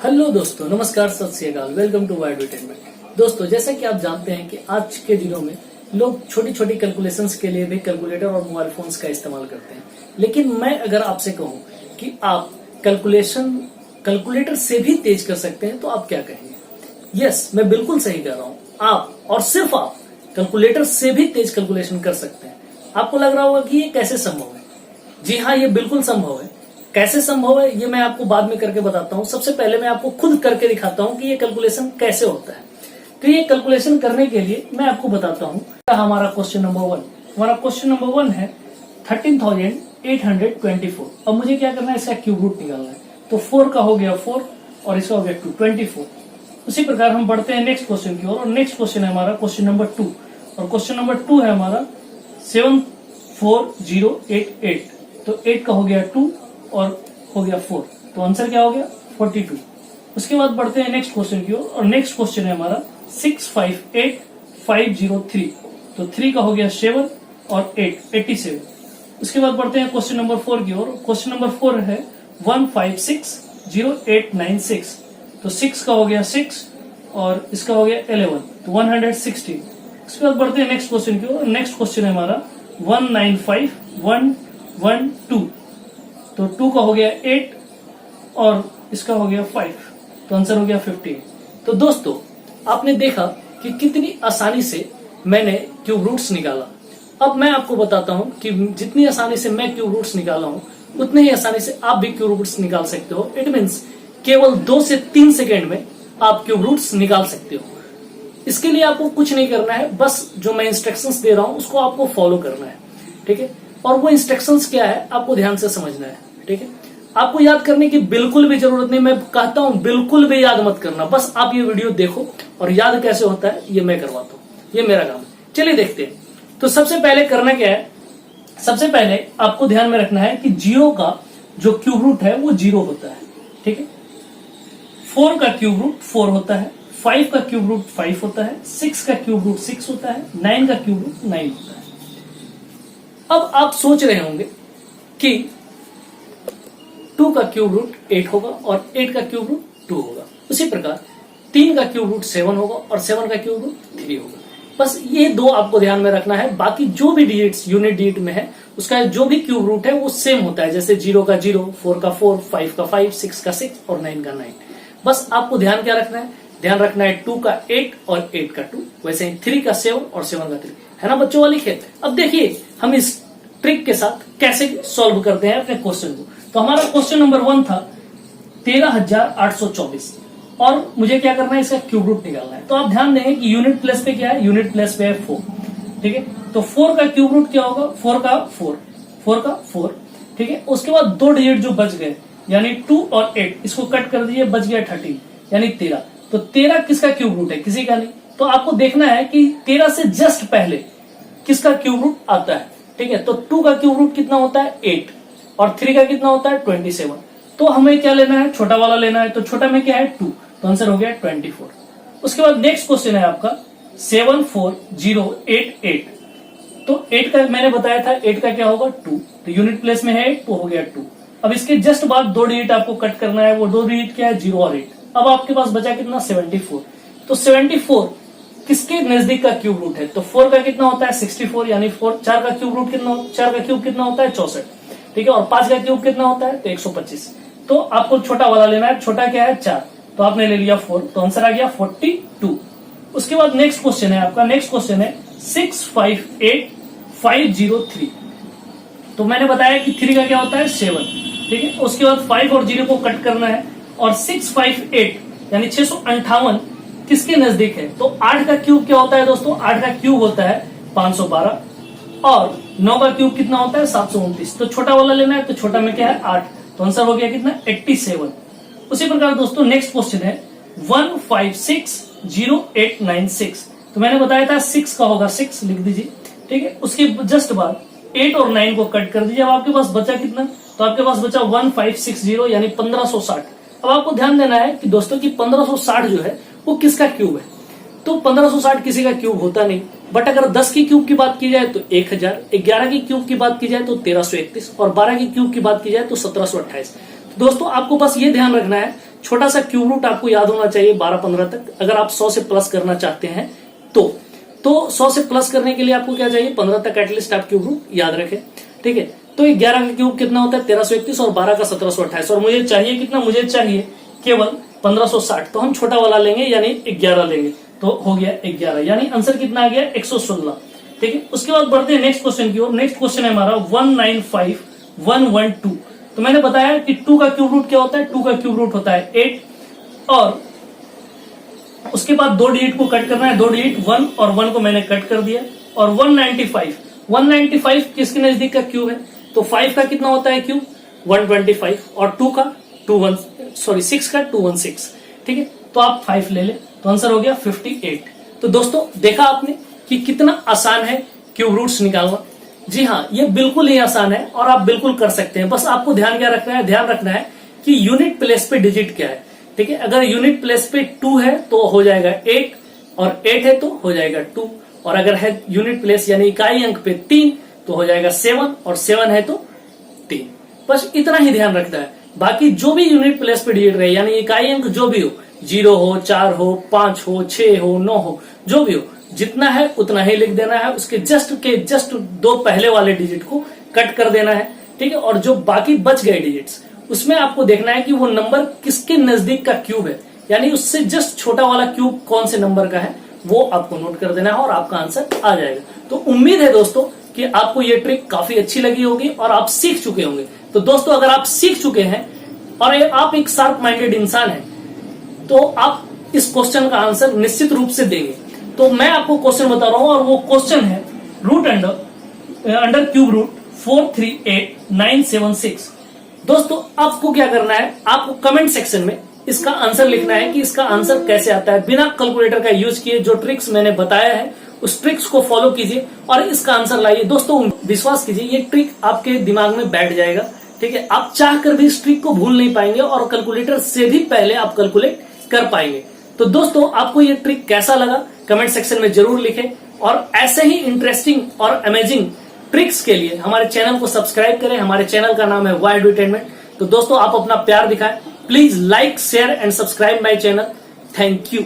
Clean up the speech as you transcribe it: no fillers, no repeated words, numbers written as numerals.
Hello दोस्तों, नमस्कार, सत श्री अकाल, वेलकम टू वाइड एंटरटेनमेंट। दोस्तों, जैसा कि आप जानते हैं कि आज के दिनों में लोग छोटी छोटी कैलकुलेशंस के लिए भी कैलकुलेटर और मोबाइल फोन्स का इस्तेमाल करते हैं। लेकिन मैं अगर आपसे कहूं कि आप कैलकुलेटर से भी तेज कर सकते हैं तो आप क्या कहेंगे? यस, मैं बिल्कुल सही कह रहा हूं। आप और सिर्फ आप कैलकुलेटर से भी तेज कैलकुलेशन कर सकते हैं। आपको लग रहा होगा कि ये कैसे संभव है। जी हाँ, ये बिल्कुल संभव है। कैसे संभव है ये मैं आपको बाद में करके बताता हूं। सबसे पहले मैं आपको खुद करके दिखाता हूं कि ये कैलकुलेशन कैसे होता है। तो ये कैलकुलेशन करने के लिए मैं आपको बताता हूं। हमारा क्वेश्चन नंबर वन है 13,824। अब मुझे क्या करना है, इसका क्यूब रूट निकालना है। तो 4 का हो गया 4 और इसका हो गया 2, 24। उसी प्रकार हम बढ़ते हैं नेक्स्ट क्वेश्चन की ओर। और नेक्स्ट क्वेश्चन है हमारा क्वेश्चन नंबर 2। और क्वेश्चन नंबर 2 है हमारा 74088। तो 8 का हो गया 2 और हो गया 4। तो आंसर क्या हो गया? 42। उसके बाद बढ़ते हैं नेक्स्ट क्वेश्चन की ओर। और नेक्स्ट क्वेश्चन है हमारा 658503। तो 3 का हो गया 7 और 8, 87। उसके बाद बढ़ते हैं क्वेश्चन नंबर 4 की ओर। क्वेश्चन नंबर 4 है 1560896। तो 6 का हो गया 6 और इसका हो गया 11, तो 116। उसके बाद बढ़ते हैं नेक्स्ट क्वेश्चन की ओर। नेक्स्ट क्वेश्चन है हमारा 195112। तो 2 का हो गया 8 और इसका हो गया 5, तो आंसर हो गया 58। तो दोस्तों, आपने देखा कि कितनी आसानी से मैंने क्यूब रूट्स निकाला। अब मैं आपको बताता हूं कि जितनी आसानी से मैं क्यूब रूट्स निकाला हूं उतनी ही आसानी से आप भी क्यूब रूट्स निकाल सकते हो। इट मीन्स केवल 2 से 3 सेकेंड में आप क्यूब रूट्स निकाल सकते हो। इसके लिए आपको कुछ नहीं करना है, बस जो मैं इंस्ट्रक्शंस दे रहा हूं उसको आपको फॉलो करना है। ठीक है, और वो इंस्ट्रक्शंस क्या है आपको ध्यान से समझना है। ठीक है, आपको याद करने की बिल्कुल भी जरूरत नहीं। मैं कहता हूं बिल्कुल भी याद मत करना, बस आप ये वीडियो देखो और याद कैसे होता है ये मैं करवाता हूं। ये मेरा काम है। चलिए देखते हैं। तो सबसे पहले करना क्या है, सबसे पहले आपको ध्यान में रखना है कि 0 का जो क्यूब रूट है वो 0 होता है। ठीक है, 4 का क्यूब रूट 4 होता है, 5 का क्यूब रूट 5 होता है, 6 का क्यूब रूट 6 होता है, 9 का क्यूब रूट 9 होता है। अब आप सोच रहे होंगे कि 2 का क्यूब रूट 8 होगा और 8 का क्यूब रूट 2 होगा। उसी प्रकार 3 का क्यूब रूट 7 होगा और 7 का क्यूब रूट 3 होगा। बस ये 2 आपको ध्यान में रखना है। बाकी जो भी डिजिट्स यूनिट डिजिट में है उसका जो भी क्यूब रूट है वो सेम होता है। जैसे 0 का 0, 4 का 4, 5 का 5, 6 का 6 और 9 का 9। बस आपको ध्यान क्या रखना है, ध्यान रखना है 2 का 8 और 8 का 2। वैसे ही 3 का 7 और 7 का 3। है ना बच्चों वाली खेल। अब देखिए हम इस ट्रिक के साथ कैसे सॉल्व करते हैं अपने क्वेश्चन को। तो हमारा क्वेश्चन नंबर 1 था 13,824 और मुझे क्या करना है, इसका क्यूब रूट निकालना है। तो आप ध्यान देंगे कि यूनिट प्लेस पे क्या है, यूनिट प्लेस पे है 4। ठीक है, तो 4 का क्यूब रूट क्या होगा, 4 का 4, 4 का 4। ठीक है, उसके बाद 2 डिजिट जो बच गए यानी 2 और 8, इसको कट कर दीजिए, बच गया 13 यानी 13। तो 13 किसका क्यूब रूट है, किसी का नहीं। तो आपको देखना है कि 13 से जस्ट पहले किसका क्यूब रूट आता है। ठीक है, तो 2 का क्यूब रूट कितना होता है 8 और 3 का कितना होता है 27। तो हमें क्या लेना है, छोटा वाला लेना है। तो छोटा में क्या है 2, तो आंसर हो गया 24। उसके बाद नेक्स्ट क्वेश्चन है आपका 74088। तो 8 का मैंने बताया था, 8 का क्या होगा 2, तो यूनिट प्लेस में है 8 तो हो गया 2। अब इसके जस्ट बाद 2 डिजिट आपको कट करना है। वो 2 डिजिट क्या है 0 और 8। अब आपके पास बचा कितना 74। तो 74 किसके नजदीक का क्यूब रूट है। तो 4 का कितना होता है 64 यानी 4 का क्यूब रूट कितना, 4 का क्यूब कितना होता है 64। ठीक है, और 5 का क्यूब कितना होता है तो 125। तो आपको छोटा वाला लेना है। छोटा क्या है 4, तो आपने ले लिया 4, तो आंसर आ गया 42। उसके बाद नेक्स्ट क्वेश्चन है आपका, नेक्स्ट क्वेश्चन है 658503। तो मैंने बताया कि 3 का क्या होता है 7। ठीक है, उसके बाद 5 और 0 को कट करना है और 658 यानी 658 किसके नजदीक है। तो 8 का क्यूब क्या होता है दोस्तों, 8 का क्यूब होता है 512 और 9 का क्यूब कितना होता है 729। तो छोटा वाला लेना है। तो छोटा में क्या है 8, तो आंसर हो गया कितना 87। उसी प्रकार दोस्तों नेक्स्ट क्वेश्चन है 1560896। तो मैंने बताया था 6 का होगा 6, लिख दीजिए। ठीक है, उसके जस्ट बाद 8 और 9 को कट कर दीजिए। अब आपके पास बचा कितना, तो आपके पास बचा 1560 यानी 1560। अब आपको ध्यान देना है कि दोस्तों की 1560 जो है वो किसका क्यूब है। तो 1560 किसी का क्यूब होता नहीं। बट अगर 10 की क्यूब की बात की जाए तो 1000, 11 की क्यूब की बात की जाए तो 1331 और 12 की क्यूब की बात की जाए तो 1728। तो दोस्तों आपको बस ये ध्यान रखना है छोटा सा क्यूब रूट आपको याद होना चाहिए 12-15 तक, अगर आप 100 से प्लस करना चाहते हैं तो 100 से प्लस करने के लिए आपको क्या चाहिए, 15 तक एटलीस्ट आप क्यूब रूट याद रखें। ठीक है, तो 11 का क्यूब कितना होता है 1331 और 12 का 1728, और मुझे चाहिए कितना, मुझे चाहिए केवल 1560। तो हम छोटा वाला लेंगे यानी 11 लेंगे, तो हो गया 11, यानी आंसर कितना आ गया 116। ठीक है, उसके बाद बढ़ते हैं नेक्स्ट क्वेश्चन की ओर। नेक्स्ट क्वेश्चन है हमारा 195112। तो मैंने बताया कि 2 का क्यूब रूट क्या होता है, 2 का क्यूब रूट होता है 8, और उसके बाद 2 डिजिट को कट करना है, 2 डिजिट 1 और 1 को मैंने कट कर दिया। और 195 किसके नजदीक का क्यूब है, तो 5 का कितना होता है क्यूब 125, और 6 का 216। ठीक है, तो आप 5 ले ले, तो आंसर हो गया 58। तो दोस्तों देखा आपने कि कितना आसान है क्यूब रूट्स निकालना। जी हाँ, ये बिल्कुल ही आसान है और आप बिल्कुल कर सकते हैं। बस आपको ध्यान क्या रखना है, ध्यान रखना है कि यूनिट प्लेस पे डिजिट क्या है। ठीक है, अगर यूनिट प्लेस पे 2 है तो हो जाएगा 8, और 8 है तो हो जाएगा 2, और अगर है यूनिट प्लेस यानी इकाई अंक पे 3 तो हो जाएगा 7, और 7 है तो 3। बस इतना ही ध्यान रखना है। बाकी जो भी यूनिट प्लेस पे डिजिट रहे यानी इकाई अंक जो भी हो, 0 हो, 4 हो, 5 हो, 6 हो, 9 हो, जो भी हो, जितना है उतना ही लिख देना है। उसके जस्ट 2 पहले वाले डिजिट को कट कर देना है। ठीक है, और जो बाकी बच गए डिजिट्स उसमें आपको देखना है कि वो नंबर किसके नजदीक का क्यूब है, यानी उससे जस्ट छोटा वाला क्यूब कौन से नंबर का है वो आपको नोट कर देना है और आपका आंसर आ जाएगा। तो उम्मीद है दोस्तों कि आपको ये ट्रिक काफी अच्छी लगी होगी और आप सीख चुके होंगे। तो दोस्तों अगर आप सीख चुके हैं और आप एक शार्प माइंडेड इंसान हैं तो आप इस क्वेश्चन का आंसर निश्चित रूप से देंगे। तो मैं आपको क्वेश्चन बता रहा हूं और वो क्वेश्चन है रूट अंडर क्यूब रूट 438976। दोस्तों आपको क्या करना है, आपको कमेंट सेक्शन में इसका आंसर लिखना है कि इसका आंसर कैसे आता है, बिना कैलकुलेटर का यूज किए। जो ट्रिक्स मैंने बताया है उस ट्रिक्स को फॉलो कीजिए और इसका आंसर लाइए। दोस्तों विश्वास कीजिए ये ट्रिक आपके दिमाग में बैठ जाएगा। ठीक है, आप चाहकर भी इस ट्रिक को भूल नहीं पाएंगे और कैलकुलेटर से भी पहले आप कैलकुलेट कर पाएंगे। तो दोस्तों आपको ये ट्रिक कैसा लगा कमेंट सेक्शन में जरूर लिखें, और ऐसे ही इंटरेस्टिंग और अमेजिंग ट्रिक्स के लिए हमारे चैनल को सब्सक्राइब करें। हमारे चैनल का नाम है वाई एडुटेनमेंट। तो दोस्तों आप अपना प्यार दिखाएं, please like share and subscribe my channel. Thank you.